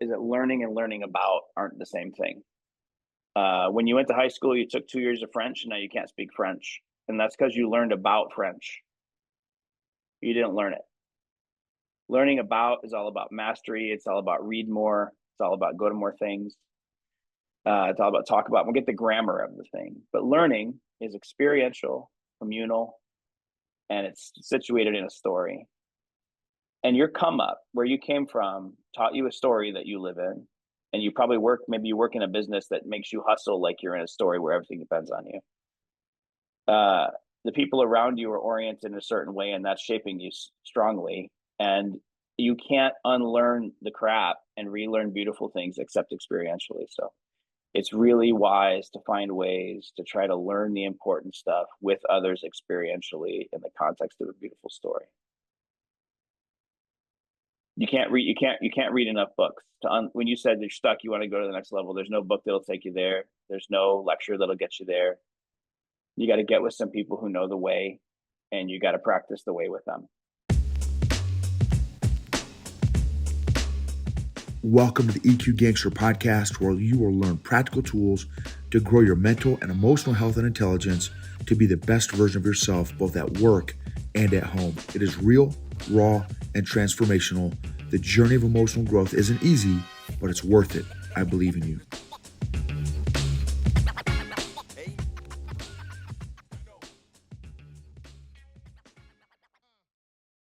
learning and learning about aren't the same thing. When you went to high school, you took 2 years of French, and now you can't speak French, and that's because you learned about French. You didn't learn it. Learning about is all about mastery. It's all about read more. It's all about go to more things. It's all about talk about. We'll get the grammar of the thing, but learning is experiential, communal, and it's situated in a story. And your come up, where you came from, taught you a story that you live in, and you probably maybe you work in a business that makes you hustle like you're in a story where everything depends on you. The people around you are oriented in a certain way, and that's shaping you strongly. And you can't unlearn the crap and relearn beautiful things except experientially. So it's really wise to find ways to try to learn the important stuff with others experientially in the context of a beautiful story. You can't read enough books when you said you're stuck, you want to go to the next level. There's no book that'll take you there. There's no lecture that'll get you there. You got to get with some people who know the way, and you got to practice the way with them. Welcome to the EQ Gangster podcast, where you will learn practical tools to grow your mental and emotional health and intelligence to be the best version of yourself, both at work and at home. It is real, raw, and transformational. The journey of emotional growth isn't easy, but it's worth it. I believe in you.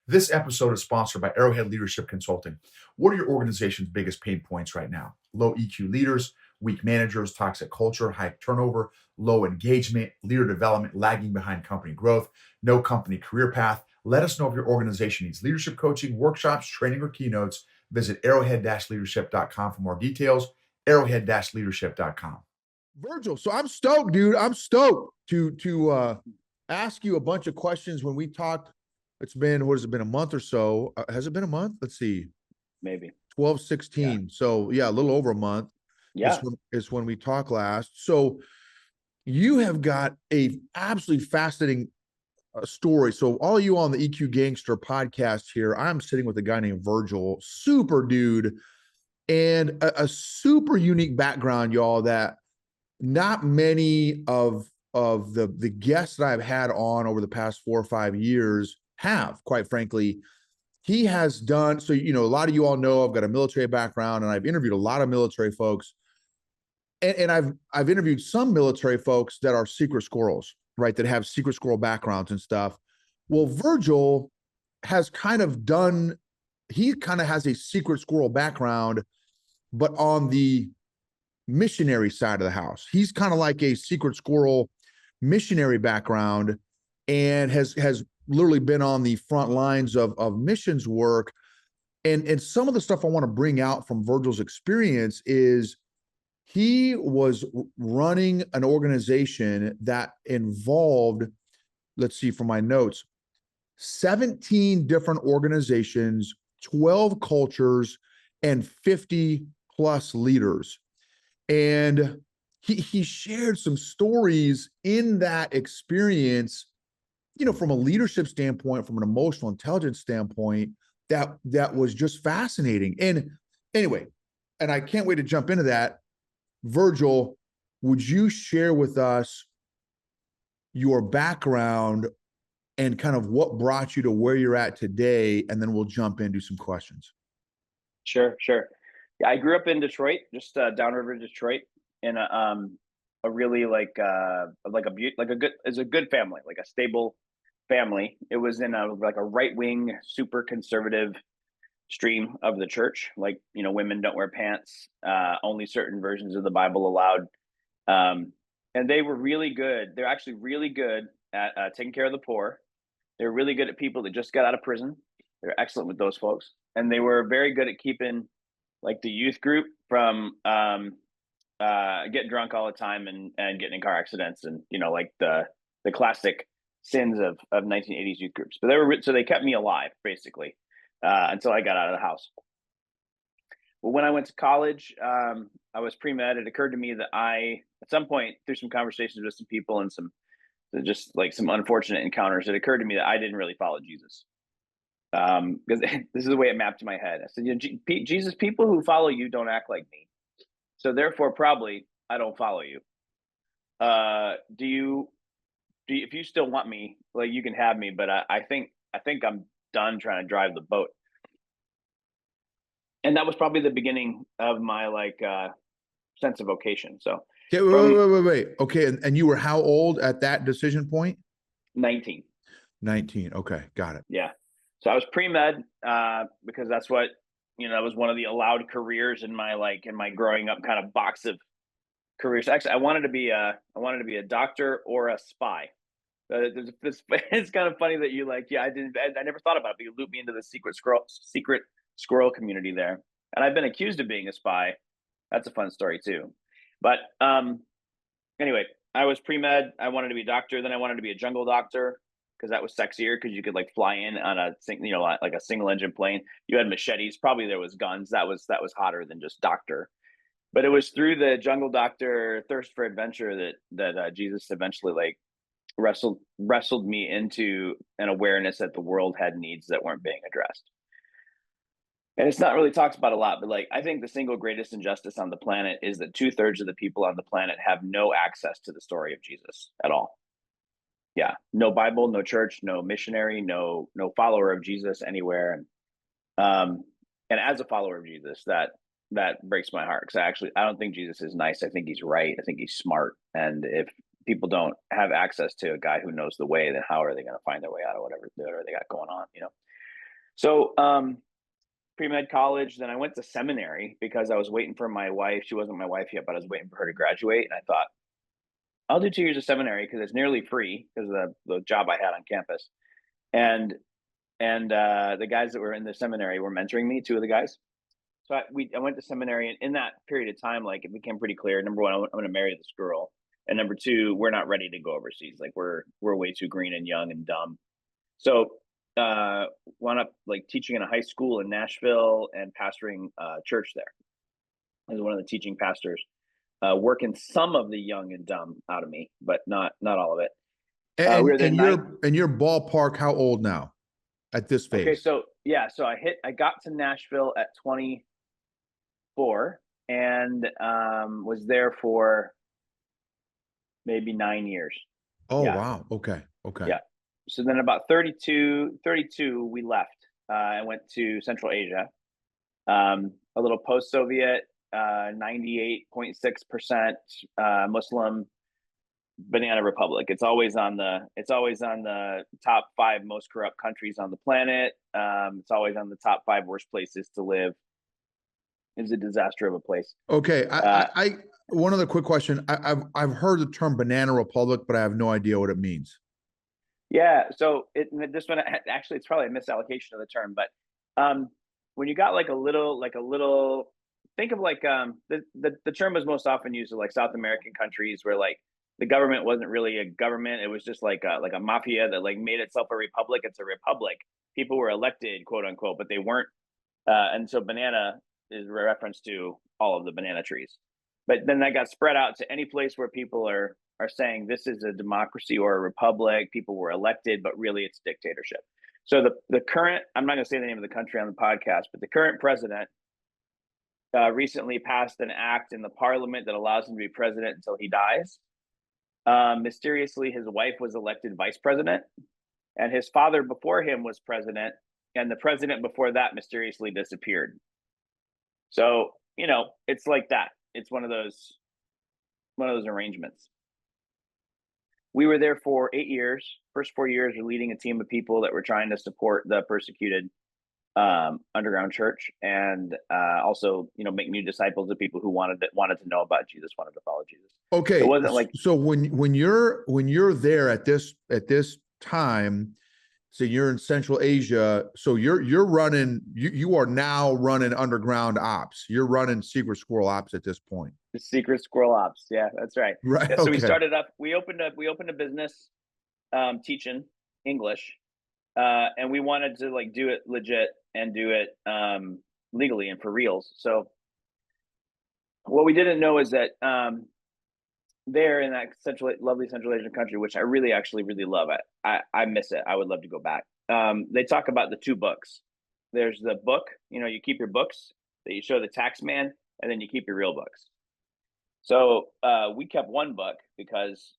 This episode is sponsored by Arrowhead Leadership Consulting. What are your organization's biggest pain points right now? Low EQ leaders, weak managers, toxic culture, high turnover, low engagement, leader development, lagging behind company growth, no company career path. Let us know if your organization needs leadership coaching, workshops, training, or keynotes. Visit arrowhead-leadership.com for more details. Arrowhead-leadership.com. Virgil, so I'm stoked, dude. I'm stoked to ask you a bunch of questions. When we talked, it's been, what has it been, a month or so? Has it been a month? Let's see. Maybe 12-16. Yeah. So yeah, a little over a month. Yeah. It's when we talked last. So you have got a absolutely fascinating story. So all you on the EQ Gangster podcast here, I'm sitting with a guy named Virgil, super dude, and a super unique background, y'all, that not many of the guests that I've had on over the past 4 or 5 years have, quite frankly. He has done, so, a lot of you all know I've got a military background, and I've interviewed a lot of military folks. And I've interviewed some military folks that are secret squirrels, right? That have secret squirrel backgrounds and stuff. Well, Virgil has he kind of has a secret squirrel background, but on the missionary side of the house. He's kind of like a secret squirrel missionary background, and has literally been on the front lines of missions work. And some of the stuff I want to bring out from Virgil's experience is he was running an organization that involved, let's see from my notes, 17 different organizations, 12 cultures, and 50 plus leaders. And he shared some stories in that experience, from a leadership standpoint, from an emotional intelligence standpoint, that was just fascinating. And anyway, and I can't wait to jump into that. Virgil, would you share with us your background and kind of what brought you to where you're at today? And then we'll jump into some questions. Sure. Yeah, I grew up in Detroit, just downriver Detroit, in a really it's a good family, like a stable family. It was in a right-wing, super conservative stream of the church. Women don't wear pants, only certain versions of the Bible allowed. And they were really good. They're actually really good at taking care of the poor. They're really good at people that just got out of prison. They're excellent with those folks. And they were very good at keeping the youth group from getting drunk all the time and getting in car accidents and the classic sins of 1980s youth groups. But they kept me alive basically until I got out of the house. Well, when I went to college, I was pre-med. It occurred to me that at some point, through some conversations with some people and some unfortunate encounters, it occurred to me that I didn't really follow Jesus. Because this is the way it mapped to my head. I said, Jesus, people who follow you don't act like me, so therefore probably I don't follow you. Do you if you still want me, like, you can have me, but I think I'm done trying to drive the boat. And that was probably the beginning of my sense of vocation. So Okay, from wait. Okay, and you were how old at that decision point? 19, 19. Okay, got it. yeah. So I was pre-med, because that's what, that was one of the allowed careers in my growing up kind of box of careers. Actually, I wanted to be a doctor or a spy. It's kind of funny that you I never thought about it, but you looped me into the secret squirrel community there. And I've been accused of being a spy. That's a fun story too. But anyway, I was pre-med. I wanted to be a doctor. Then I wanted to be a jungle doctor because that was sexier because you could like fly in on like a single engine plane. You had machetes. Probably there was guns. That was hotter than just doctor. But it was through the jungle doctor thirst for adventure that Jesus eventually wrestled me into an awareness that the world had needs that weren't being addressed. And it's not really talked about a lot, but I think the single greatest injustice on the planet is that 2/3 of the people on the planet have no access to the story of Jesus at all. Yeah, no Bible, no church, no missionary, no follower of Jesus anywhere. And as a follower of Jesus, that breaks my heart because I don't think Jesus is nice. I think he's right. I think he's smart. And if people don't have access to a guy who knows the way, then how are they going to find their way out of whatever they got going on? So pre-med college, then I went to seminary because I was waiting for my wife. She wasn't my wife yet, but I was waiting for her to graduate. And I thought, I'll do 2 years of seminary because it's nearly free because of the job I had on campus. And the guys that were in the seminary were mentoring me, two of the guys. So I went to seminary, and in that period of time, it became pretty clear. Number one, I'm going to marry this girl, and number two, we're not ready to go overseas. We're way too green and young and dumb. So wound up teaching in a high school in Nashville and pastoring church there as one of the teaching pastors, working some of the young and dumb out of me, but not all of it. And We were there your ballpark, how old now at this phase? Okay, so yeah, so I got to Nashville at 24 and was there for maybe 9 years. Oh, yeah. wow. Okay. Yeah. So then about 32, we left. I went to Central Asia, a little post-Soviet, 98.6% Muslim banana republic. It's always on the top 5 most corrupt countries on the planet. It's always on the top 5 worst places to live. It's a disaster of a place. Okay. I one other quick question. I've heard the term banana republic, but I have no idea what it means. Yeah, so this one actually it's probably a misallocation of the term, but when you got a little, think of the term was most often used in South American countries where the government wasn't really a government; it was just like a mafia that made itself a republic. It's a republic. People were elected, quote unquote, but they weren't. And so banana is a reference to all of the banana trees. But then that got spread out to any place where people are saying this is a democracy or a republic. People were elected, but really it's dictatorship. So the current, I'm not going to say the name of the country on the podcast, but the current president recently passed an act in the parliament that allows him to be president until he dies. Mysteriously, his wife was elected vice president, and his father before him was president, and the president before that mysteriously disappeared. So, it's like that. It's one of those arrangements. We were there for 8 years. First 4 years, we're leading a team of people that were trying to support the persecuted underground church, and also, make new disciples of people who wanted to know about Jesus, wanted to follow Jesus. Okay, it wasn't so when you're there at this time, so you're in Central Asia, so you're running, you are now running underground ops. You're running secret squirrel ops at this point. The secret squirrel ops. Yeah, that's right. Right. Yeah, so okay. we opened a business teaching English, and we wanted to do it legit and do it legally and for reals. So what we didn't know is that there in that lovely Central Asian country, which I really actually really love, I miss it. I would love to go back. they talk about the two books. There's the book, you keep your books that you show the tax man, and then you keep your real books. So we kept one book because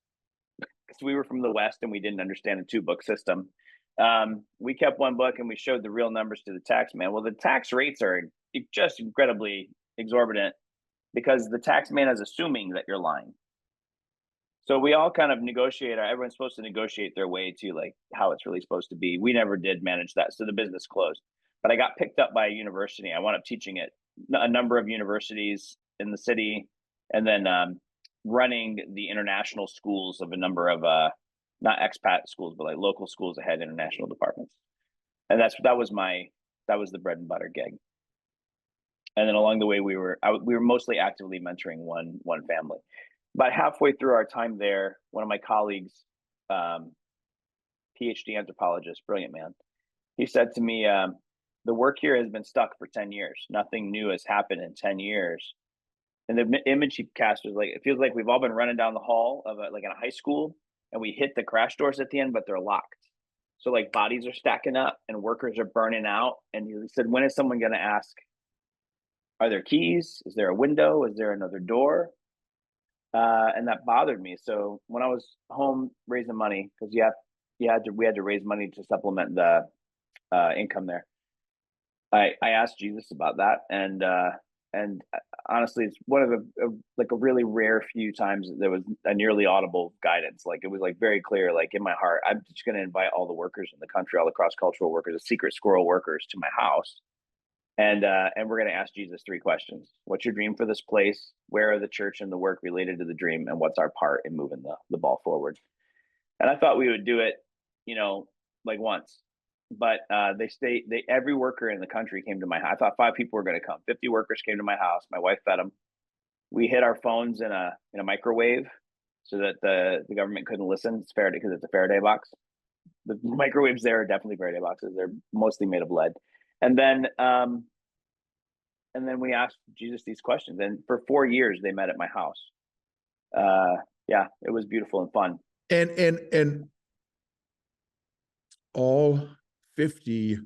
we were from the West and we didn't understand the two book system. We kept one book and we showed the real numbers to the tax man. Well, the tax rates are just incredibly exorbitant because the tax man is assuming that you're lying. So we all kind of negotiate. Everyone's supposed to negotiate their way to like how it's really supposed to be. We never did manage that, so the business closed. But I got picked up by a university. I wound up teaching at a number of universities in the city, and then running the international schools of a number of not expat schools, but like local schools that had international departments. And that was the bread and butter gig. And then along the way, we were mostly actively mentoring one family. About halfway through our time there, one of my colleagues, PhD anthropologist, brilliant man, he said to me, the work here has been stuck for 10 years. Nothing new has happened in 10 years. And the image he cast was like, it feels like we've all been running down the hall of like in a high school, and we hit the crash doors at the end, but they're locked. So like bodies are stacking up and workers are burning out. And he said, when is someone going to ask, are there keys? Is there a window? Is there another door? And that bothered me. So when I was home raising money, because we had to raise money to supplement the income there. I asked Jesus about that, and honestly, it's one of a really rare few times that there was a nearly audible guidance. Like it was like very clear, like in my heart, I'm just going to invite all the workers in the country, all the cross-cultural workers, the secret squirrel workers, to my house. And we're going to ask Jesus 3 questions. What's your dream for this place? Where are the church and the work related to the dream? And what's our part in moving the ball forward? And I thought we would do it, like once. But every worker in the country came to my house. I thought 5 people were going to come. 50 workers came to my house. My wife fed them. We hid our phones in a microwave so that the government couldn't listen. It's Faraday, because it's a Faraday box. The microwaves there are definitely Faraday boxes. They're mostly made of lead. And then we asked Jesus these questions, and for 4 years they met at my house. Yeah, it was beautiful and fun. And all 50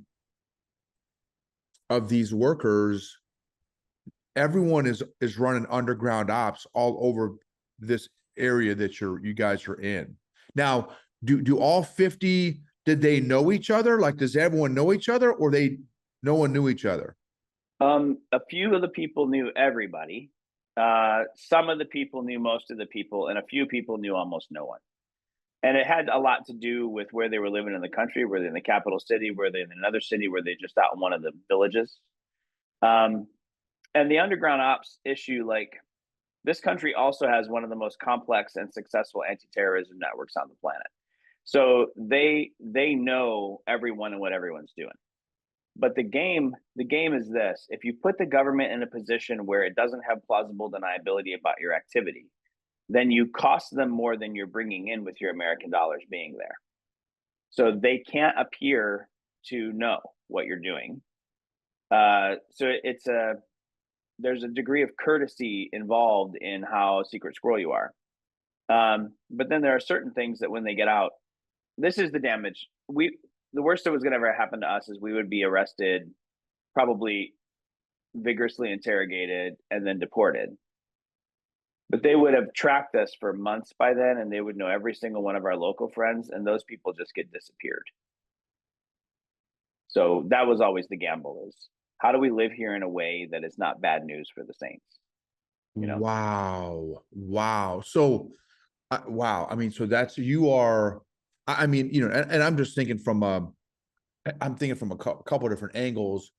of these workers, everyone is running underground ops all over this area that you guys are in. Now, do all 50, did they know each other? Like, does everyone know each other, or no one knew each other? A few of the people knew everybody. Some of the people knew most of the people, and a few people knew almost no one. And it had a lot to do with where they were living in the country. Were they in the capital city? Were they in another city? Were they just out in one of the villages? And the underground ops issue, like, this country also has one of the most complex and successful anti-terrorism networks on the planet. So they know everyone and what everyone's doing. But the game is this: if you put the government in a position where it doesn't have plausible deniability about your activity, then you cost them more than you're bringing in with your American dollars being there. So they can't appear to know what you're doing. So there's a degree of courtesy involved in how secret squirrel you are. But then there are certain things that when they get out, this is the damage. The worst that was going to ever happen to us is we would be arrested, probably vigorously interrogated, and then deported. But they would have tracked us for months by then, and they would know every single one of our local friends, and those people just get disappeared. So that was always the gamble: is how do we live here in a way that is not bad news for the Saints? Wow. So, wow. I mean, so that's, you are, I mean, and I'm just thinking from a couple of different angles.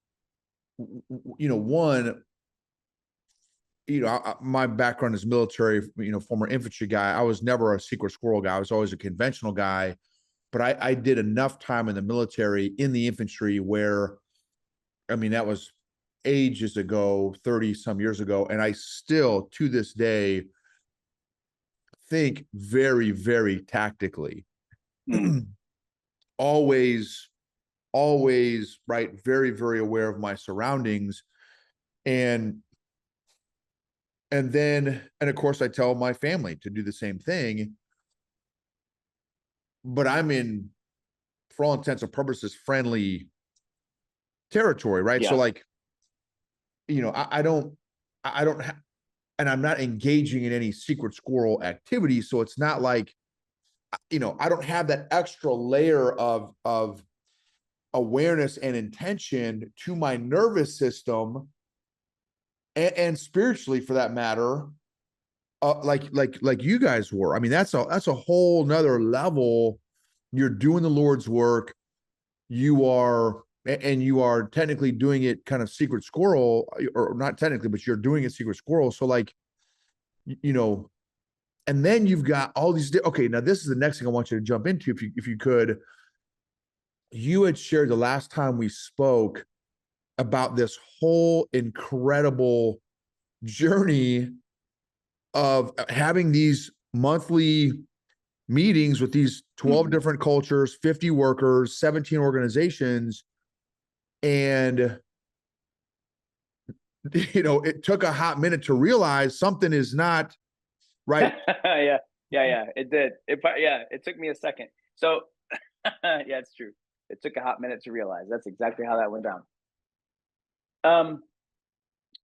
One, my background is military, former infantry guy. I was never a secret squirrel guy. I was always a conventional guy, but I did enough time in the military, in the infantry, where, I mean, that was ages ago, 30 some years ago. And I still, to this day, think very, very tactically. always, right. Very, very aware of my surroundings. And of course I tell my family to do the same thing, but I'm in for all intents and purposes, friendly territory, right? So Yes. like, I don't, and I'm not engaging in any secret squirrel activity. So it's not like, I don't have that extra layer of awareness and intention to my nervous system and spiritually for that matter, like you guys were. I mean, that's a whole nother level. You're doing the Lord's work. You are technically doing it kind of secret squirrel, or not technically, but you're doing it secret squirrel. So like, you know, and then you've got all these. Okay, now this is the next thing I want you to jump into, if you could. You had shared the last time we spoke about this whole incredible journey of having these monthly meetings with these 12 different cultures, 50 workers, 17 organizations. And, it took a hot minute to realize something is not right. Yeah. It did. It took me a second. So, yeah, it's true. It took a hot minute to realize. That's exactly how that went down.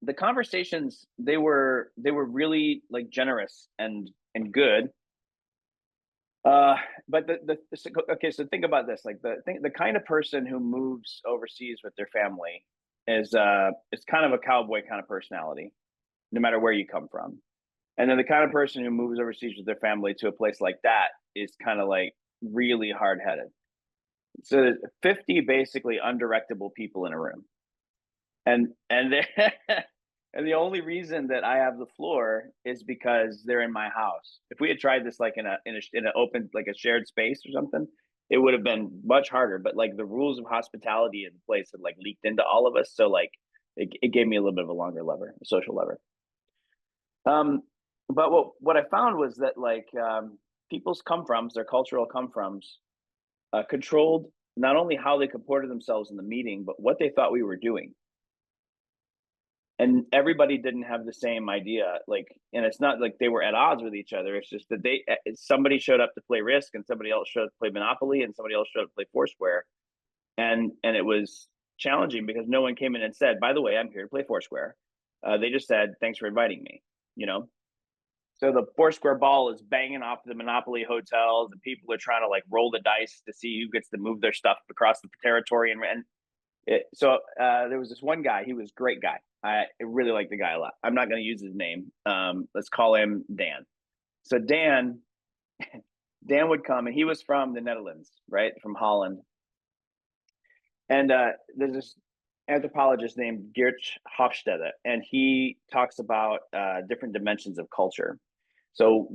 The conversations, they were really like generous and good. But okay, so think about this. Like the kind of person who moves overseas with their family is kind of a cowboy kind of personality, no matter where you come from. And then the kind of person who moves overseas with their family to a place like that is kind of like really hard headed. So there's 50 basically undirectable people in a room, and and the only reason that I have the floor is because they're in my house. If we had tried this like in an open, like a shared space or something, it would have been much harder. But like the rules of hospitality in the place had like leaked into all of us, so like it gave me a little bit of a longer lever, a social lever. Um, but what I found was that like people's come froms, their cultural come froms, controlled not only how they comported themselves in the meeting, but what they thought we were doing. And everybody didn't have the same idea. Like, and it's not like they were at odds with each other. It's just that somebody showed up to play Risk, and somebody else showed up to play Monopoly, and somebody else showed up to play Foursquare, and it was challenging because no one came in and said, "By the way, I'm here to play Foursquare." They just said, "Thanks for inviting me." You know, so the Foursquare ball is banging off the Monopoly hotels, and people are trying to like roll the dice to see who gets to move their stuff across the territory. There was this one guy. He was a great guy. I really like the guy a lot. I'm not going to use his name. Let's call him Dan. So Dan would come, and he was from the Netherlands, right, from Holland. And there's this anthropologist named Geert Hofstede, and he talks about different dimensions of culture. So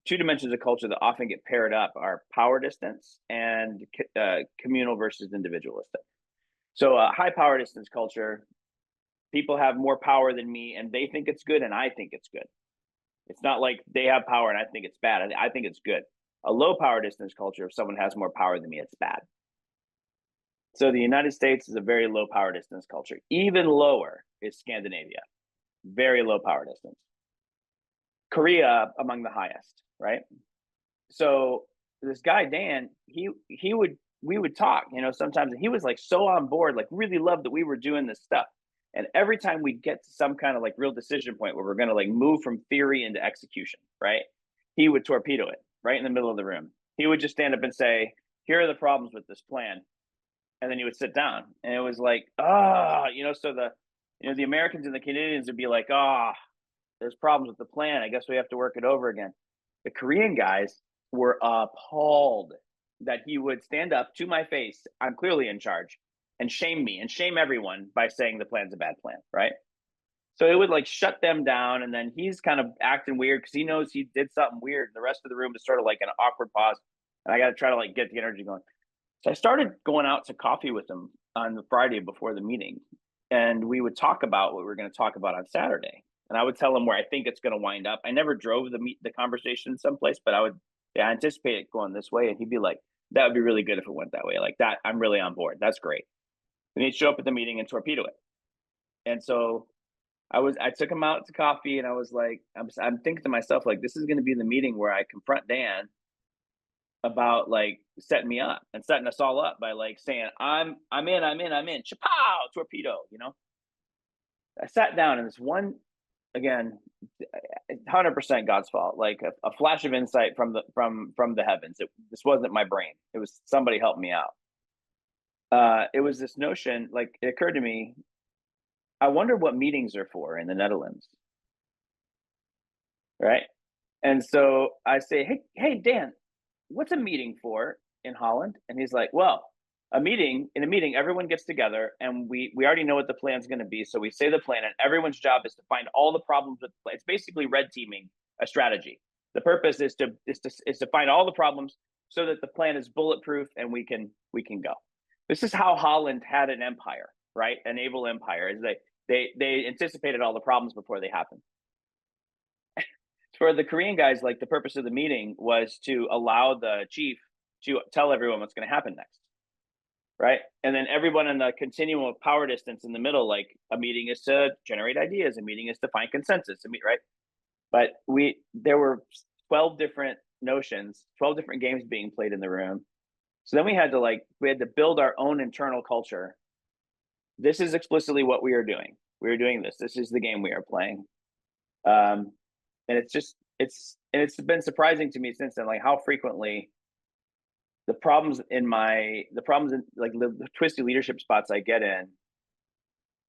two dimensions of culture that often get paired up are power distance and communal versus individualistic. So high power distance culture, people have more power than me, and they think it's good, and I think it's good. It's not like they have power and I think it's bad. I think it's good. A low power distance culture, if someone has more power than me, it's bad. So the United States is a very low power distance culture. Even lower is Scandinavia, very low power distance. Korea among the highest, right? So this guy Dan, we would talk, sometimes, and he was like so on board, like really loved that we were doing this stuff. And every time we'd get to some kind of like real decision point where we're going to like move from theory into execution, right? He would torpedo it right in the middle of the room. He would just stand up and say, "Here are the problems with this plan." And then he would sit down, and it was like, so the Americans and the Canadians would be like, there's problems with the plan. I guess we have to work it over again. The Korean guys were appalled that he would stand up to my face, "I'm clearly in charge," and shame me and shame everyone by saying the plan's a bad plan, right? So it would like shut them down, and then he's kind of acting weird because he knows he did something weird. The rest of the room is sort of like an awkward pause, and I got to try to like get the energy going. So I started going out to coffee with him on the Friday before the meeting, and we would talk about what we were going to talk about on Saturday. And I would tell him where I think it's going to wind up. I never drove the conversation someplace, but I would anticipate it going this way, and he'd be like, "That would be really good if it went that way. Like that, I'm really on board. That's great." And he'd show up at the meeting and torpedo it. And so I took him out to coffee, and I was like, I'm thinking to myself, like, this is going to be the meeting where I confront Dan about like setting me up and setting us all up by like saying, I'm in, chapow, torpedo, you know. I sat down and this one, again, 100% God's fault, like a flash of insight from the heavens. This wasn't my brain. It was somebody helped me out. It was this notion, like it occurred to me, I wonder what meetings are for in the Netherlands, right? And so I say, hey, Dan, what's a meeting for in Holland? And he's like, well, in a meeting, everyone gets together and we already know what the plan's going to be. So we say the plan, and everyone's job is to find all the problems with the plan. It's basically red teaming a strategy. The purpose is to find all the problems so that the plan is bulletproof and we can go. This is how Holland had an empire, right? A naval empire. Is they anticipated all the problems before they happened. For the Korean guys, like the purpose of the meeting was to allow the chief to tell everyone what's going to happen next, right? And then everyone in the continuum of power distance in the middle, like a meeting is to generate ideas, a meeting is to find consensus, right? But there were 12 different notions, 12 different games being played in the room. So then we had to build our own internal culture. This is explicitly what we are doing. We are doing this. This is the game we are playing. And it's been surprising to me since then, like how frequently the problems in like the twisty leadership spots I get in,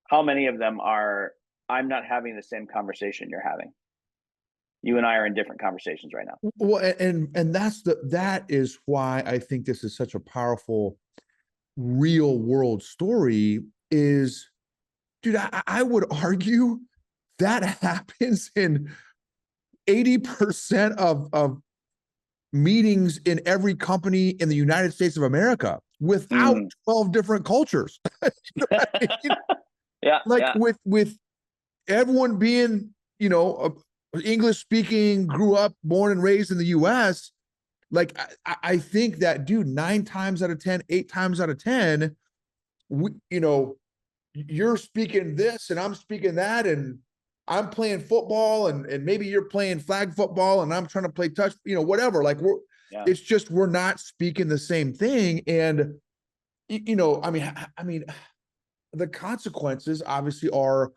how many of them are, I'm not having the same conversation you're having. You and I are in different conversations right now. Well, and that is why I think this is such a powerful real world story is, dude, I would argue that happens in 80% of meetings in every company in the United States of America without 12 different cultures. You know what I mean? Yeah. Like yeah. with everyone being, English speaking, grew up, born and raised in the US. Like I think that, dude, 9 times out of 10, 8 times out of 10, you're speaking this and I'm speaking that, and I'm playing football and maybe you're playing flag football and I'm trying to play touch, whatever. Like it's just, we're not speaking the same thing. And, I mean, the consequences obviously are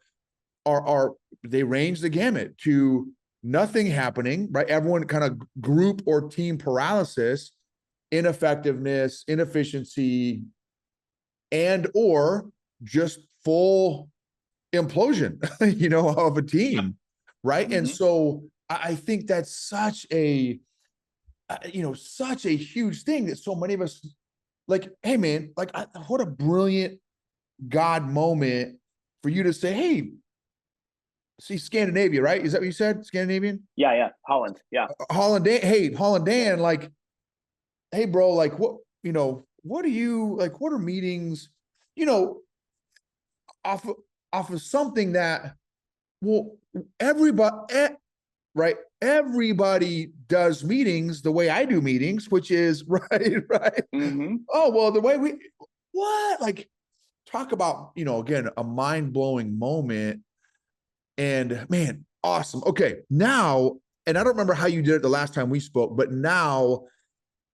they range the gamut to nothing happening, right? Everyone kind of group or team paralysis, ineffectiveness, inefficiency, and or just full implosion, of a team, right? And so I think that's such a huge thing that so many of us, like, hey man, like what a brilliant God moment for you to say, hey, see Scandinavia, right? Is that what you said? Scandinavian? Yeah. Holland. Yeah. Holland. Hey, Holland Dan, like, hey bro, like what are you like? What are meetings, off of something that, well, everybody, right? Everybody does meetings the way I do meetings, which is right. Oh, well, the way what? Like, talk about, again, a mind-blowing moment. And man, awesome. Okay, now, and I don't remember how you did it the last time we spoke, but now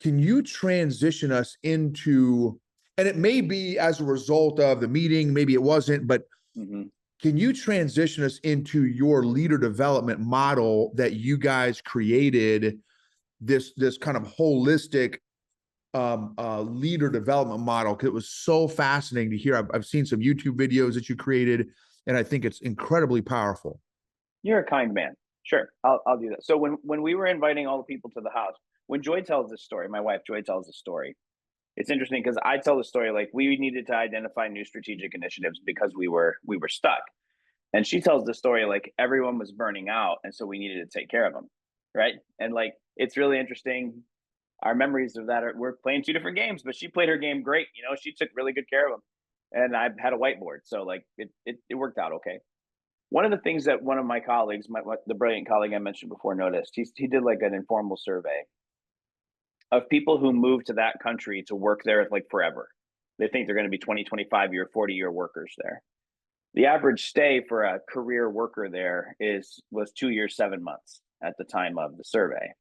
can you transition us into, and it may be as a result of the meeting, maybe it wasn't, but can you transition us into your leader development model that you guys created, this kind of holistic leader development model? Because it was so fascinating to hear. I've seen some YouTube videos that you created, and I think it's incredibly powerful. You're a kind man. Sure, I'll do that. So when we were inviting all the people to the house, when Joy tells this story, my wife Joy tells the story. It's interesting because I tell the story like we needed to identify new strategic initiatives because we were stuck, and she tells the story like everyone was burning out, and so we needed to take care of them, right? And like it's really interesting. Our memories of that we're playing 2 different games, but she played her game great. She took really good care of them, and I had a whiteboard, so like it worked out okay. One of the things that one of my colleagues, the brilliant colleague I mentioned before, noticed, he did like an informal survey of people who moved to that country to work there like forever. They think they're going to be 20, 25-year, 40-year workers there. The average stay for a career worker there was 2 years, 7 months at the time of the survey.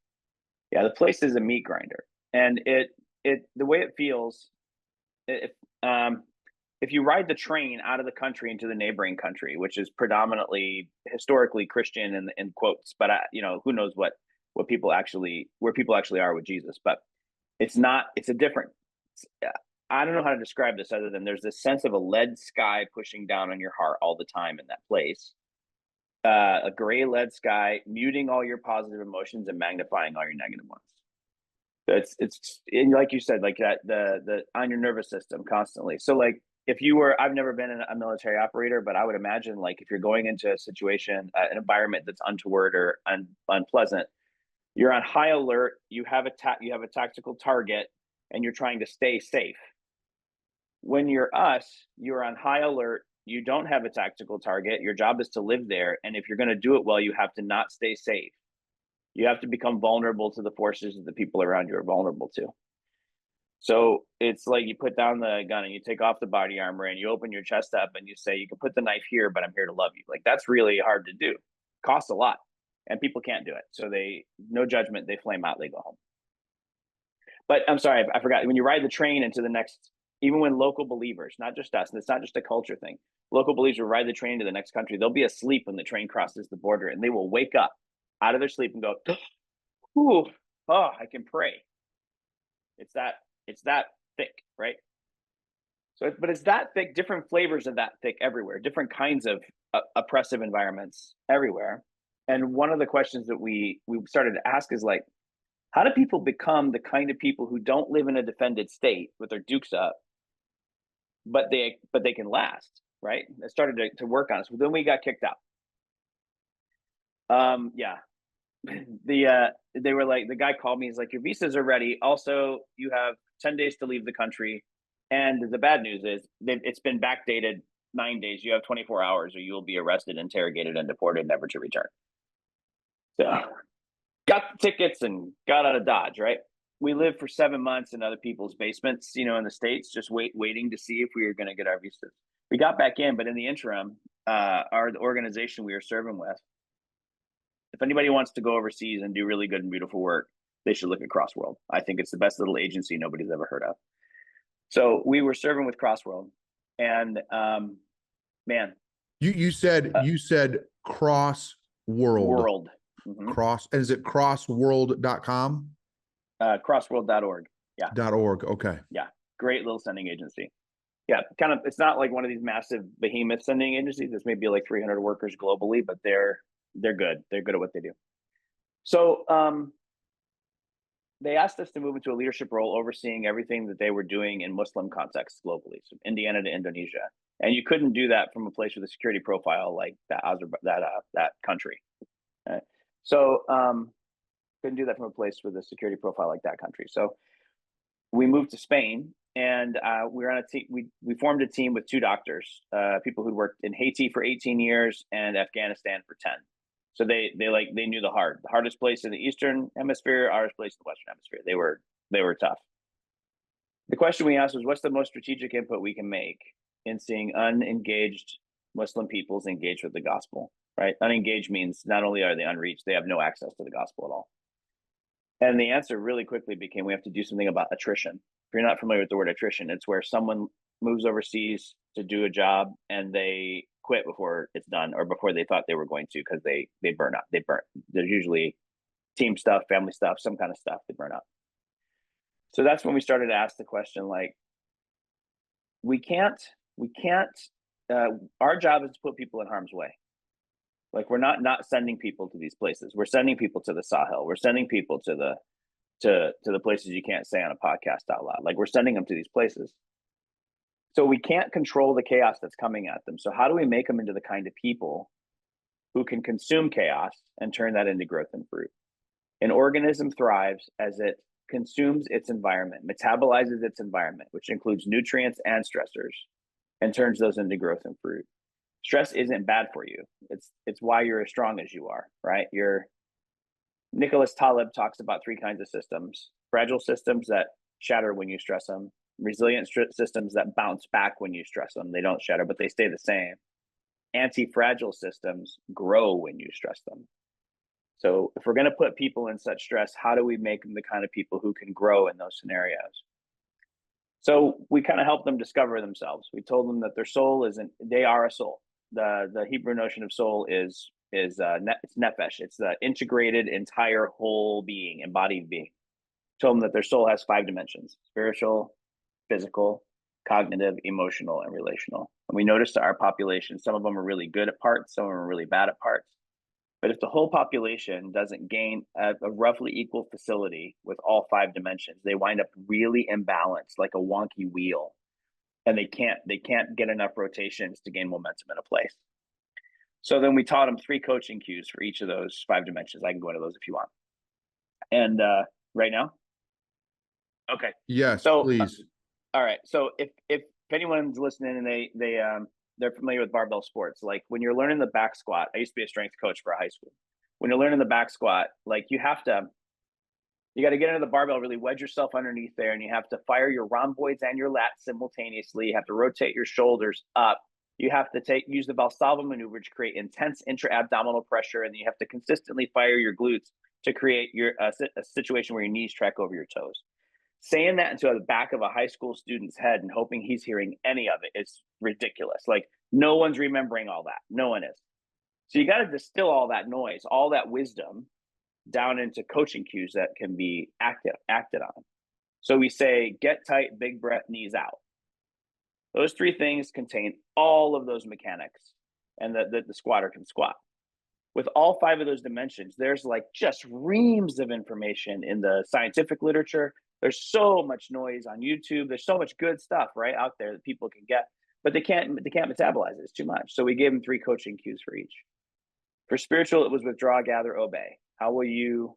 Yeah, the place is a meat grinder. And the way it feels, if if you ride the train out of the country into the neighboring country, which is predominantly historically Christian in quotes, but who knows what people actually where people actually are with Jesus, but it's not. It's a different. I don't know how to describe this other than there's this sense of a lead sky pushing down on your heart all the time in that place. A gray lead sky, muting all your positive emotions and magnifying all your negative ones. It's and like you said, like that the on your nervous system constantly. So like if you were, I've never been a military operator, but I would imagine like if you're going into a situation, an environment that's untoward or unpleasant, you're on high alert. You have a tactical target, and you're trying to stay safe. When you're us, you're on high alert. You don't have a tactical target. Your job is to live there, and if you're going to do it well, you have to not stay safe. You have to become vulnerable to the forces that the people around you are vulnerable to. So it's like you put down the gun and you take off the body armor and you open your chest up and you say, you can put the knife here, but I'm here to love you. Like that's really hard to do. Costs a lot and people can't do it. So no judgment, they flame out, they go home. But I'm sorry, I forgot. When you ride the train into the next, even when local believers, not just us, and it's not just a culture thing, local believers will ride the train to the next country. They'll be asleep when the train crosses the border and they will wake up out of their sleep and go, ooh, oh, I can pray. It's that thick, right? So, but it's that thick, different flavors of that thick everywhere, different kinds of oppressive environments everywhere. And one of the questions that we started to ask is like, how do people become the kind of people who don't live in a defended state with their dukes up, but they can last, right? I started to work on it. So then we got kicked out. Yeah. They were like, the guy called me, he's like, your visas are ready. Also, you have 10 days to leave the country. And the bad news is it's been backdated 9 days. You have 24 hours or you will be arrested, interrogated, and deported, never to return. So got the tickets and got out of Dodge, right? We lived for 7 months in other people's basements, in the States, just waiting to see if we were going to get our visas. We got back in, but in the interim, the organization we were serving with, if anybody wants to go overseas and do really good and beautiful work, they should look at Crossworld. I think it's the best little agency nobody's ever heard of. So we were serving with Crossworld, and man, you said Cross World. Mm-hmm. Is it crossworld.com? Crossworld.org. Yeah. .org. Okay. Yeah. Great little sending agency. Yeah. Kind of, it's not like one of these massive behemoth sending agencies. There's maybe like 300 workers globally, but they're good. They're good at what they do. So they asked us to move into a leadership role overseeing everything that they were doing in Muslim contexts globally, so Indiana to Indonesia. And you couldn't do that from a place with a security profile like that country. Right? So couldn't do that from a place with a security profile like that country. So we moved to Spain, and we were on a team. We formed a team with two doctors, people who'd worked in Haiti for 18 years and Afghanistan for 10. So they knew the hardest place in the Eastern Hemisphere, hardest place in the Western Hemisphere. They were tough. The question we asked was, what's the most strategic input we can make in seeing unengaged Muslim peoples engage with the gospel, right? Unengaged means not only are they unreached, they have no access to the gospel at all. And the answer really quickly became, we have to do something about attrition. If you're not familiar with the word attrition, it's where someone moves overseas to do a job and they quit before it's done or before they thought they were going to, because they burn out. There's usually team stuff, family stuff, some kind of stuff, they burn out. So that's when we started to ask the question, like, our job is to put people in harm's way. Like, we're not sending people to these places. We're sending people to the Sahel. We're sending people to the places you can't say on a podcast out loud. Like, we're sending them to these places. So we can't control the chaos that's coming at them. So how do we make them into the kind of people who can consume chaos and turn that into growth and fruit? An organism thrives as it consumes its environment, metabolizes its environment, which includes nutrients and stressors, and turns those into growth and fruit. Stress isn't bad for you. It's why you're as strong as you are, right? Nicholas Taleb talks about 3 kinds of systems: fragile systems that shatter when you stress them, resilient systems that bounce back when you stress them. They don't shatter, but they stay the same. Anti-fragile systems grow when you stress them. So if we're going to put people in such stress, how do we make them the kind of people who can grow in those scenarios? So we kind of helped them discover themselves. We told them that their soul isn't, they are a soul. The Hebrew notion of soul is it's nefesh. It's the integrated entire whole being, embodied being. Told them that their soul has 5 dimensions: spiritual, physical, cognitive, emotional, and relational. And we noticed that our population, some of them are really good at parts, some of them are really bad at parts. But if the whole population doesn't gain a roughly equal facility with all 5 dimensions, they wind up really imbalanced, like a wonky wheel, and they can't get enough rotations to gain momentum in a place. So then we taught them 3 coaching cues for each of those 5 dimensions. I can go into those if you want. And right now, okay. Yes, So please. all right. So if anyone's listening and they're familiar with barbell sports, like when you're learning the back squat, I used to be a strength coach for a high school. When you're learning the back squat, like you got to get into the barbell, really wedge yourself underneath there, and you have to fire your rhomboids and your lats simultaneously. You have to rotate your shoulders up. You have to use the Valsalva maneuver to create intense intra-abdominal pressure, and then you have to consistently fire your glutes to create a situation where your knees track over your toes. Saying that into the back of a high school student's head and hoping he's hearing any of it is ridiculous. Like, no one's remembering all that. No one is. So you got to distill all that noise, all that wisdom down into coaching cues that can be acted on. So we say, get tight, big breath, knees out. Those 3 things contain all of those mechanics, and the squatter can squat. With all 5 of those dimensions, there's like just reams of information in the scientific literature. There's so much noise on YouTube. There's so much good stuff right out there that people can get, but they can't metabolize it. It's too much. So we gave them 3 coaching cues for each. For spiritual, it was withdraw, gather, obey. How will you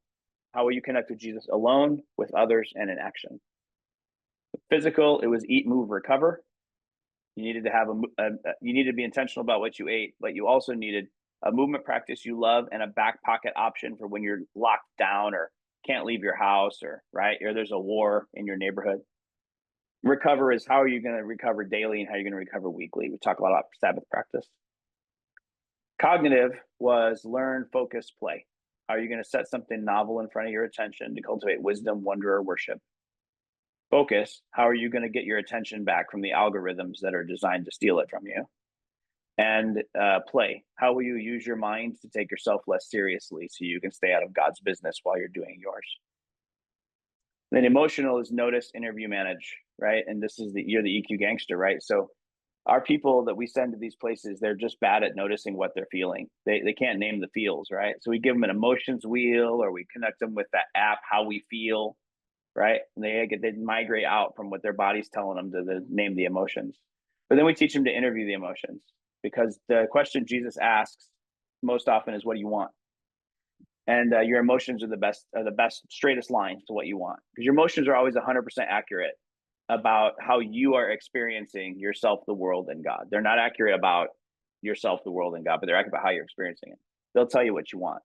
connect with Jesus alone, with others, and in action? With physical, it was eat, move, recover. You needed to have you needed to be intentional about what you ate, but you also needed a movement practice you love and a back pocket option for when you're locked down or can't leave your house, or there's a war in your neighborhood. Recover is how are you going to recover daily and how you're going to recover weekly. We talk a lot about Sabbath practice. Cognitive was learn, focus, play. How are you going to set something novel in front of your attention to cultivate wisdom, wonder, or worship? Focus, how are you going to get your attention back from the algorithms that are designed to steal it from you? And play, how will you use your mind to take yourself less seriously so you can stay out of God's business while you're doing yours? Then emotional is notice, interview, manage, right? And this is you're the EQ gangster, right? So our people that we send to these places, they're just bad at noticing what they're feeling. They can't name the feels, right? So we give them an emotions wheel, or we connect them with that app, How We Feel, right? And they migrate out from what their body's telling them to name the emotions. But then we teach them to interview the emotions, because the question Jesus asks most often is, what do you want? And your emotions are the best straightest lines to what you want, because your emotions are always 100% accurate about how you are experiencing yourself, the world, and God. They're not accurate about yourself, the world, and God, but they're accurate about how you're experiencing it. They'll tell you what you want.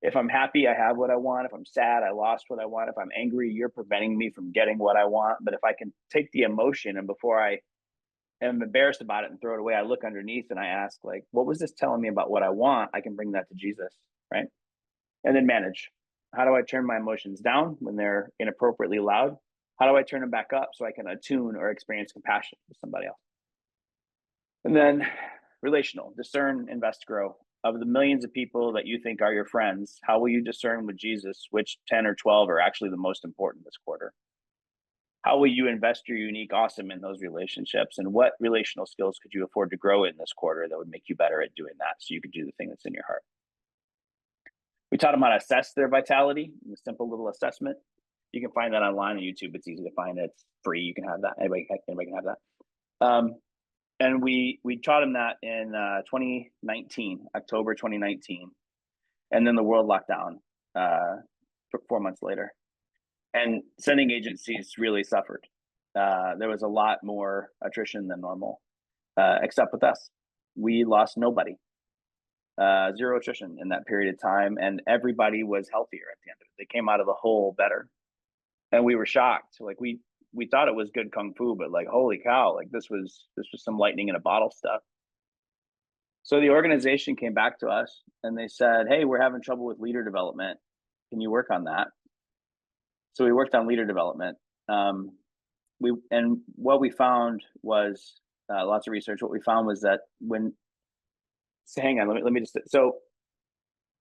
If I'm happy, I have what I want. If I'm sad, I lost what I want. If I'm angry, you're preventing me from getting what I want. But if I can take the emotion, and before I am embarrassed about it and throw it away, I look underneath and I ask, like, what was this telling me about what I want? I can bring that to Jesus, right? And then manage. How do I turn my emotions down when they're inappropriately loud? How do I turn them back up so I can attune or experience compassion with somebody else? And then relational, discern, invest, grow. Of the millions of people that you think are your friends, how will you discern with Jesus which 10 or 12 are actually the most important this quarter? How will you invest your unique awesome in those relationships? And what relational skills could you afford to grow in this quarter that would make you better at doing that, so you could do the thing that's in your heart? We taught them how to assess their vitality in a simple little assessment. You can find that online on YouTube. It's easy to find. It's free. You can have that. Anybody can have that. And we taught them that in 2019, October 2019. And then the world locked down 4 months later. And sending agencies really suffered. There was a lot more attrition than normal, except with us. We lost nobody. 0 attrition in that period of time, and everybody was healthier at the end of it. They came out of the hole better, and we were shocked. Like we thought it was good kung fu, but like, holy cow, like this was some lightning in a bottle stuff. So the organization came back to us and they said, hey, we're having trouble with leader development. Can you work on that? So we worked on leader development. What we found was lots of research. What we found was that hang on, let me just, so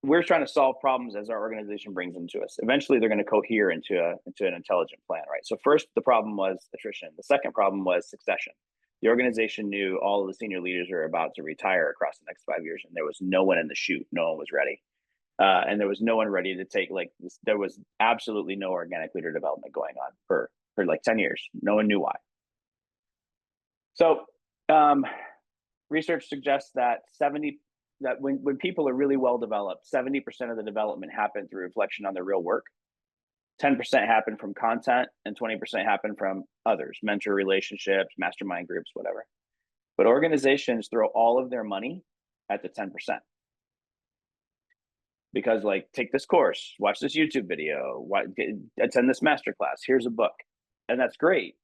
we're trying to solve problems as our organization brings them to us. Eventually, they're going to cohere into an intelligent plan, right? So first, the problem was attrition. The second problem was succession. The organization knew all of the senior leaders were about to retire across the next 5 years, and there was no one in the chute. No one was ready, and there was no one ready to take like this. There was absolutely no organic leader development going on for like 10 years. No one knew why. So research suggests that when people are really well developed, 70% of the development happened through reflection on their real work. 10% happened from content, and 20% happened from others, mentor relationships, mastermind groups, whatever. But organizations throw all of their money at the 10%. Because like, take this course, watch this YouTube video, attend this masterclass, here's a book. And that's great.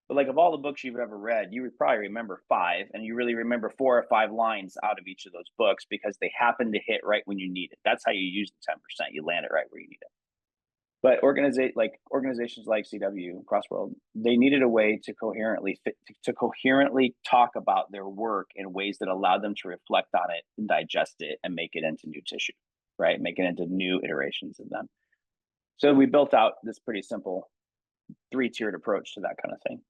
But like, of all the books you've ever read, you would probably remember 5, and you really remember 4 or 5 lines out of each of those books because they happen to hit right when you need it. That's how you use the 10%. You land it right where you need it. But organizations like CW, Crossworld, they needed a way to coherently talk about their work in ways that allowed them to reflect on it and digest it and make it into new tissue, right? Make it into new iterations of them. So we built out this pretty simple 3-tiered approach to that kind of thing.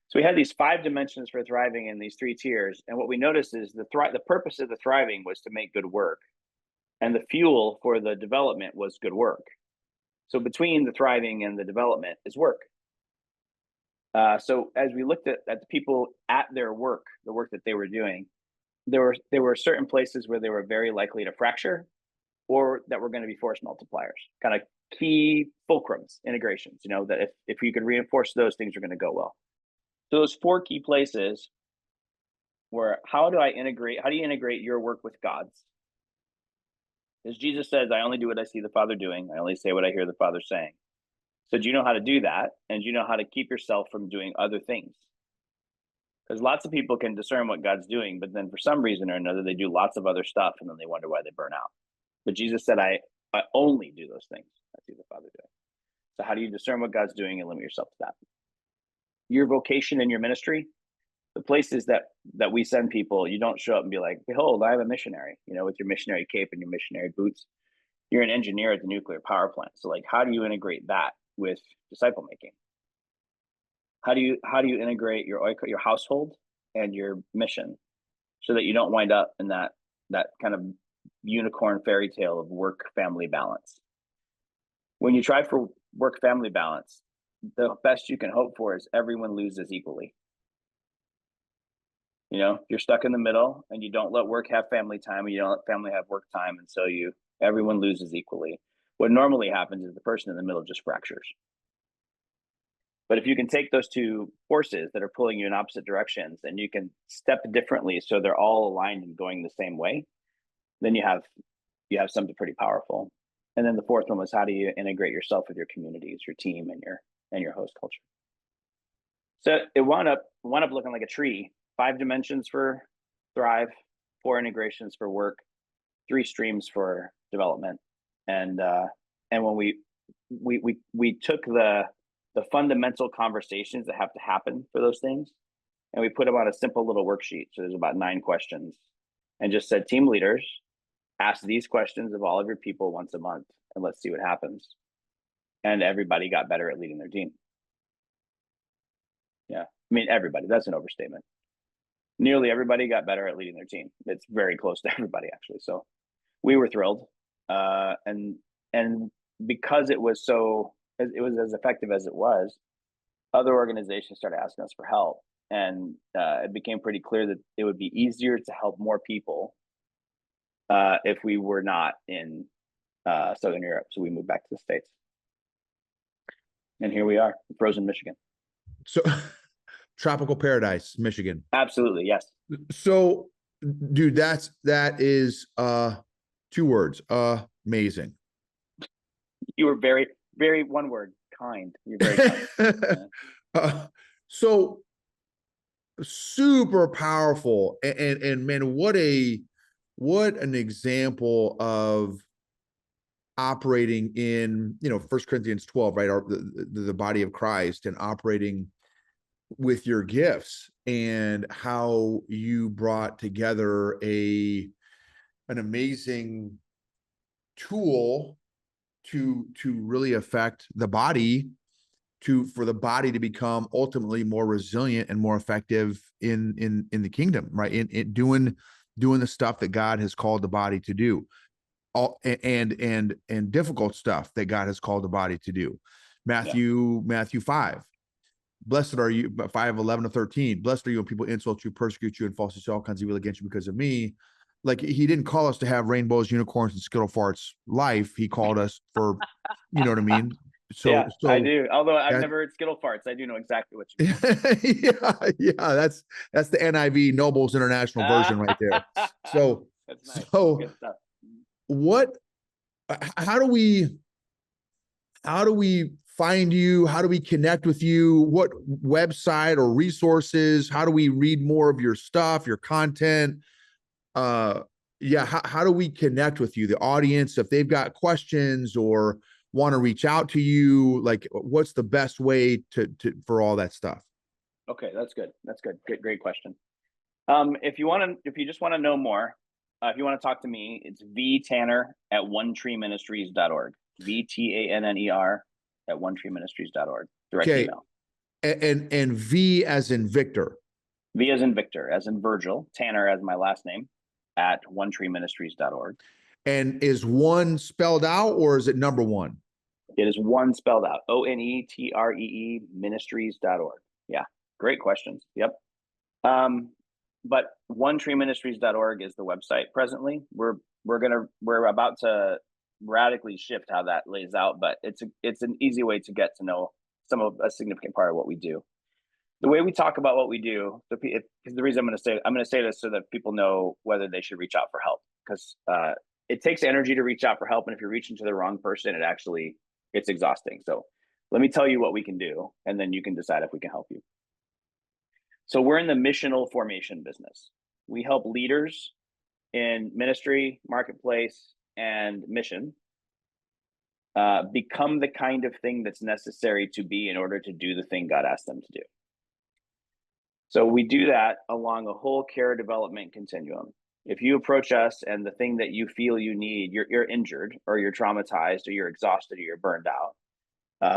So we had these 5 dimensions for thriving in these 3 tiers. And what we noticed is the purpose of the thriving was to make good work. And the fuel for the development was good work. So between the thriving and the development is work. So as we looked at the people at their work, the work that they were doing, there were certain places where they were very likely to fracture, or that were going to be force multipliers, kind of key fulcrums, integrations, that if you could reinforce those, things are going to go well. So those 4 key places were, how do you integrate your work with God's? As Jesus says, I only do what I see the Father doing. I only say what I hear the Father saying. So do you know how to do that? And do you know how to keep yourself from doing other things? Because lots of people can discern what God's doing, but then for some reason or another, they do lots of other stuff, and then they wonder why they burn out. But Jesus said, I only do those things I see the Father doing. So how do you discern what God's doing and limit yourself to that? Your vocation and your ministry, the places that we send people, you don't show up and be like, behold, I am a missionary, with your missionary cape and your missionary boots. You're an engineer at the nuclear power plant. So like, how do you integrate that with disciple making? How do you integrate your household and your mission so that you don't wind up in that kind of unicorn fairy tale of work family balance? When you try for work family balance, the best you can hope for is everyone loses equally. You're stuck in the middle, and you don't let work have family time, and you don't let family have work time, and so everyone loses equally. What normally happens is the person in the middle just fractures. But if you can take those 2 forces that are pulling you in opposite directions, and you can step differently so they're all aligned and going the same way, then you have something pretty powerful. And then the 4th one was, how do you integrate yourself with your communities, your team, and your host culture? So it wound up looking like a tree. 5 dimensions for thrive, 4 integrations for work, 3 streams for development. And when we took the fundamental conversations that have to happen for those things, and we put them on a simple little worksheet. So there's about 9 questions, and just said, team leaders, ask these questions of all of your people once a month, and let's see what happens. And everybody got better at leading their team. Yeah, I mean, everybody, that's an overstatement. Nearly everybody got better at leading their team. It's very close to everybody, actually. So we were thrilled. And because it was as effective as it was, other organizations started asking us for help. And it became pretty clear that it would be easier to help more people if we were not in Southern Europe. So we moved back to the States. And here we are, frozen Michigan. So tropical paradise, Michigan. Absolutely, yes. So, dude, that is 2 words, amazing. You were very, very, one word, kind. You're very kind. So super powerful, and man, what a what an example of operating in, 1 Corinthians 12, right? The body of Christ, and operating with your gifts, and how you brought together an amazing tool to really affect the body, for the body to become ultimately more resilient and more effective in the kingdom, right? In doing the stuff that God has called the body to do, all and difficult stuff that God has called the body to do. Matthew 5. Blessed are you, 5:11-13. Blessed are you when people insult you, persecute you, and falsely say all kinds of evil against you because of me. Like, he didn't call us to have rainbows, unicorns, and skittle farts life. He called us for, you know what I mean? Yeah, I So do. Although I've that, never heard Skittle farts, I do know exactly what you yeah, that's the NIV Nobles International mean. version right there. So, That's nice. so Good stuff. what, how do we, find you? How do we connect with you? What website or resources? How do we read more of your stuff, your content? Yeah, how do we connect with you, the audience, if they've got questions or want to reach out to you? Like, what's the best way to for all that stuff? Okay, that's good. That's good. Great question. If you just want to know more, if you want to talk to me, it's vtanner at onetreeministries.org. VTANNER at onetreeministries.org. Direct Okay, email. and V as in Victor. V as in Victor, as in Virgil, Tanner as my last name, at onetreeministries.org. And is one spelled out, or is it number one? It is one spelled out, ONETREE ministries.org. Yeah, great questions. Yep. But onetreeministries.org is the website presently. We're about to radically shift how that lays out, but it's an easy way to get to know a significant part of what we do. The way we talk about what we do, because the reason I'm going to say this so that people know whether they should reach out for help, because it takes energy to reach out for help, and if you're reaching to the wrong person, it's exhausting. So let me tell you what we can do, and then you can decide if we can help you. So we're in the missional formation business. We help leaders in ministry, marketplace, and mission become the kind of thing that's necessary to be in order to do the thing God asked them to do. So we do that along a whole care development continuum. If you approach us and the thing that you feel you need, you're injured or you're traumatized or you're exhausted or you're burned out,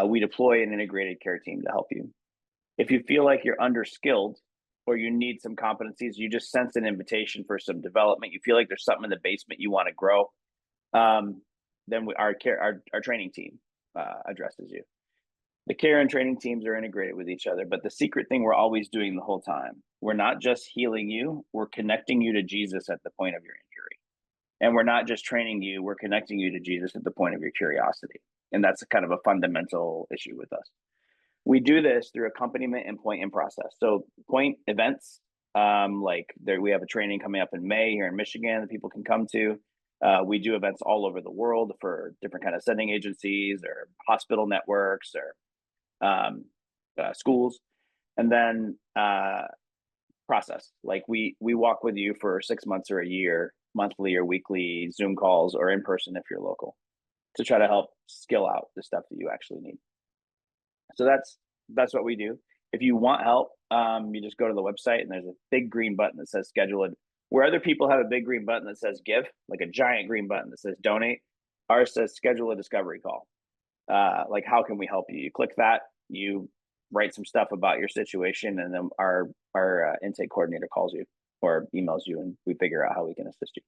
we deploy an integrated care team to help you. If you feel like you're underskilled or you need some competencies, you just sense an invitation for some development, you feel like there's something in the basement you want to grow, then our training team addresses you. The care and training teams are integrated with each other, but the secret thing we're always doing the whole time, we're not just healing you, we're connecting you to Jesus at the point of your injury. And we're not just training you, we're connecting you to Jesus at the point of your curiosity. And that's kind of a fundamental issue with us. We do this through accompaniment and point and process. So point events, we have a training coming up in May here in Michigan that people can come to. We do events all over the world for different kind of sending agencies or hospital networks or schools. And then process, like we walk with you for 6 months or a year, monthly or weekly Zoom calls or in person if you're local, to try to help skill out the stuff that you actually need. So that's what we do. If you want help, you just go to the website and there's a big green button that says schedule it. Where other people have a big green button that says give, like a giant green button that says donate, ours says schedule a discovery call. Like, how can we help you? You click that, you write some stuff about your situation, and then our intake coordinator calls you or emails you, and we figure out how we can assist you.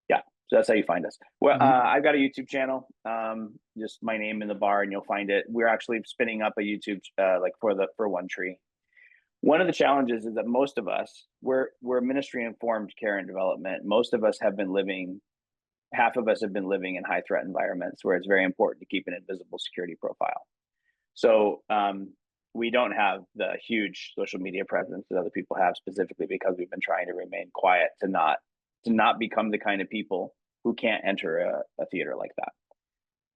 Yeah, so that's how you find us. Well, I've got a YouTube channel, just my name in the bar, and you'll find it. We're actually spinning up a YouTube for One Tree. One of the challenges is that most of us, we're ministry informed care and development. Most of us have been living, half of us have been living in high threat environments where it's very important to keep an invisible security profile. So we don't have the huge social media presence that other people have, specifically because we've been trying to remain quiet to not become the kind of people who can't enter a theater like that.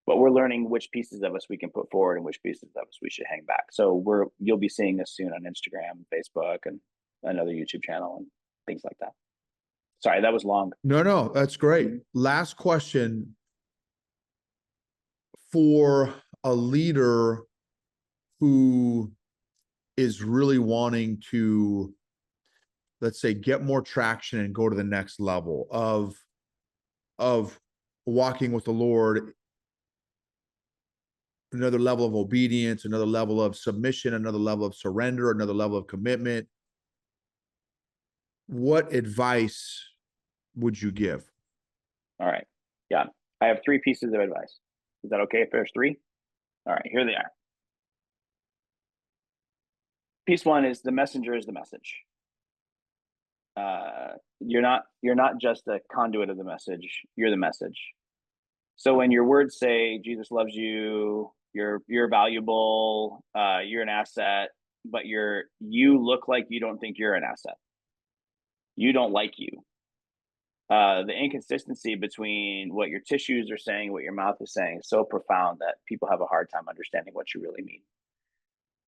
But we're learning which pieces of us we can put forward and which pieces of us we should hang back. So you'll be seeing us soon on Instagram, Facebook, and another YouTube channel and things like that. Sorry, that was long. No, that's great. Last question for a leader who is really wanting to, let's say, get more traction and go to the next level of walking with the Lord, another level of obedience, another level of submission, another level of surrender, another level of commitment. What advice would you give? All right. Yeah. I have 3 pieces of advice. Is that okay if there's 3? All right, here they are. Piece 1 is the messenger is the message. You're not just a conduit of the message, you're the message. So when your words say Jesus loves you, you're valuable, you're an asset, but you look like you don't think you're an asset. You don't like you. The inconsistency between what your tissues are saying, what your mouth is saying, is so profound that people have a hard time understanding what you really mean.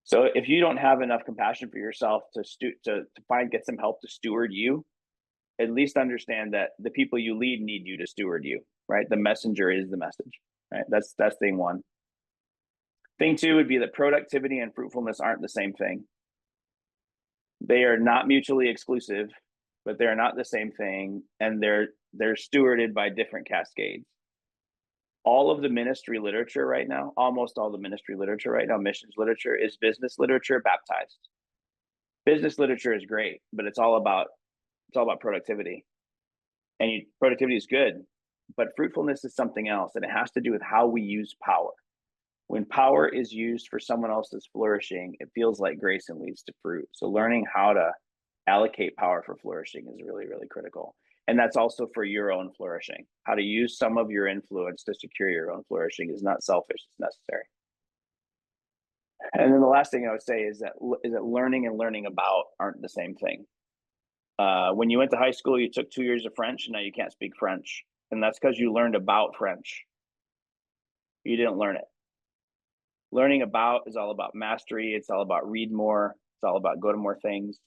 So if you don't have enough compassion for yourself to get some help to steward you, at least understand that the people you lead need you to steward you, right? The messenger is the message, right? That's thing 1. Thing 2 would be that productivity and fruitfulness aren't the same thing. They are not mutually exclusive, but they're not the same thing, and they're stewarded by different cascades. All of the ministry literature right now, almost all the ministry literature right now, missions literature, is business literature baptized. Business literature is great, but it's all about productivity. And productivity is good, but fruitfulness is something else, and it has to do with how we use power. When power is used for someone else's flourishing, it feels like grace and leads to fruit. So learning how to allocate power for flourishing is really, really critical. And that's also for your own flourishing. How to use some of your influence to secure your own flourishing is not selfish, it's necessary. And then the last thing I would say is that learning and learning about aren't the same thing. When you went to high school, you took 2 years of French, and now you can't speak French. And that's because you learned about French. You didn't learn it. Learning about is all about mastery. It's all about read more. It's all about go to more things.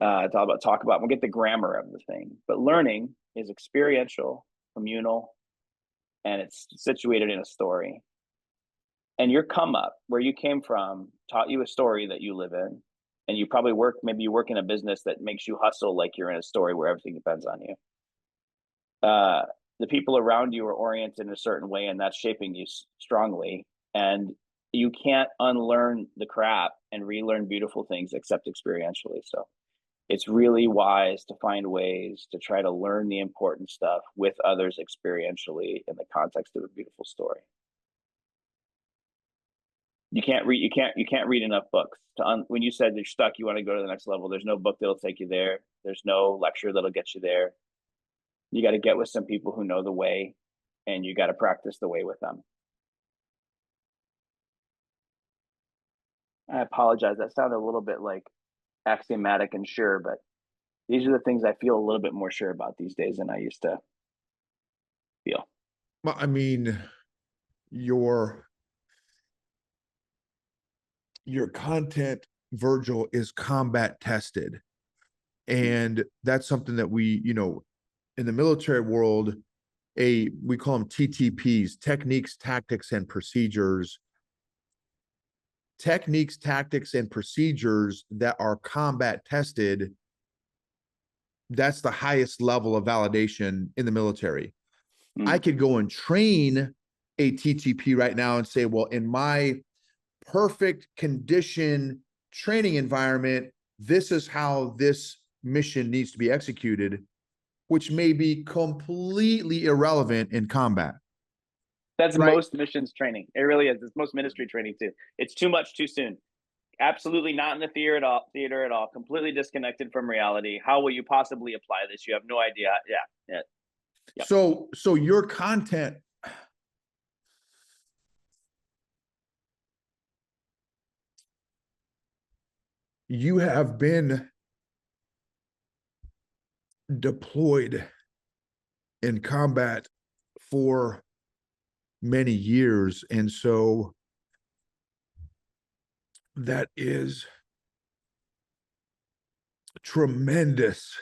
It's all about talk about. We'll get the grammar of the thing. But learning is experiential, communal, and it's situated in a story. And your come up, where you came from, taught you a story that you live in. And you probably maybe you work in a business that makes you hustle like you're in a story where everything depends on you. The people around you are oriented in a certain way, and that's shaping you strongly. And you can't unlearn the crap and relearn beautiful things except experientially. So it's really wise to find ways to try to learn the important stuff with others experientially in the context of a beautiful story. You can't read enough books when you said you're stuck, you want to go to the next level. There's no book that'll take you there. There's no lecture that'll get you there. You got to get with some people who know the way, and you got to practice the way with them. I apologize. That sounded a little bit like axiomatic and sure, but these are the things I feel a little bit more sure about these days than I used to feel. Well, I mean, your content, Virgil, is combat tested. And that's something that we, in the military world, we call them TTPs, techniques, tactics, and procedures. Techniques, tactics, and procedures that are combat tested, that's the highest level of validation in the military. I could go and train a TTP right now and say, well, in my perfect condition training environment, this is how this mission needs to be executed, which may be completely irrelevant in combat. That's right? Most missions training. It really is. It's most ministry training too. It's too much too soon. Absolutely not in the theater at all. Completely disconnected from reality. How will you possibly apply this? You have no idea. Yeah. Yep. So your content, you have been deployed in combat for many years, and so that is tremendous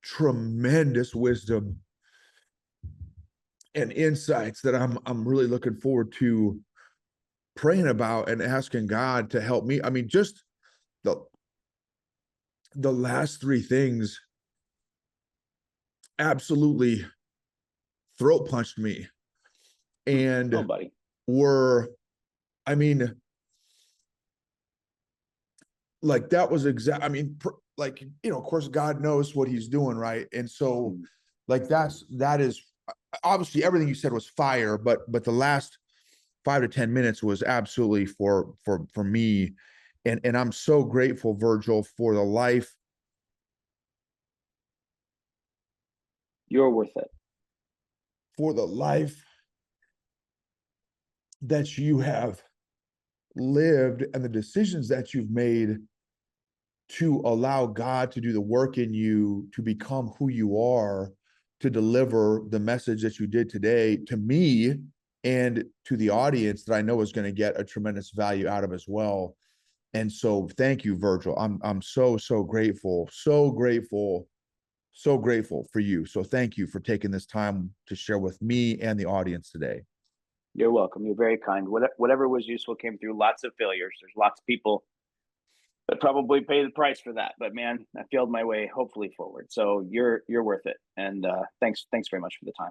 tremendous wisdom and insights that I'm really looking forward to praying about and asking God to help me. I mean, just the last three things absolutely throat punched me Oh, and buddy. were, I mean, like that was exact. I mean, like, you know, of course, God knows what he's doing, right? And so, like, that is obviously everything you said was fire, but the last 5 to 10 minutes was absolutely for me. And I'm so grateful, Virgil, for the life. You're worth it. For the life that you have lived and the decisions that you've made to allow God to do the work in you to become who you are, to deliver the message that you did today to me and to the audience that I know is going to get a tremendous value out of as well. And so thank you, Virgil. I'm so grateful, so grateful for you. So thank you for taking this time to share with me and the audience today. You're welcome. You're very kind. Whatever was useful came through. Lots of failures. There's lots of people that probably pay the price for that. But man, I failed my way hopefully forward. So you're worth it. And thanks very much for the time.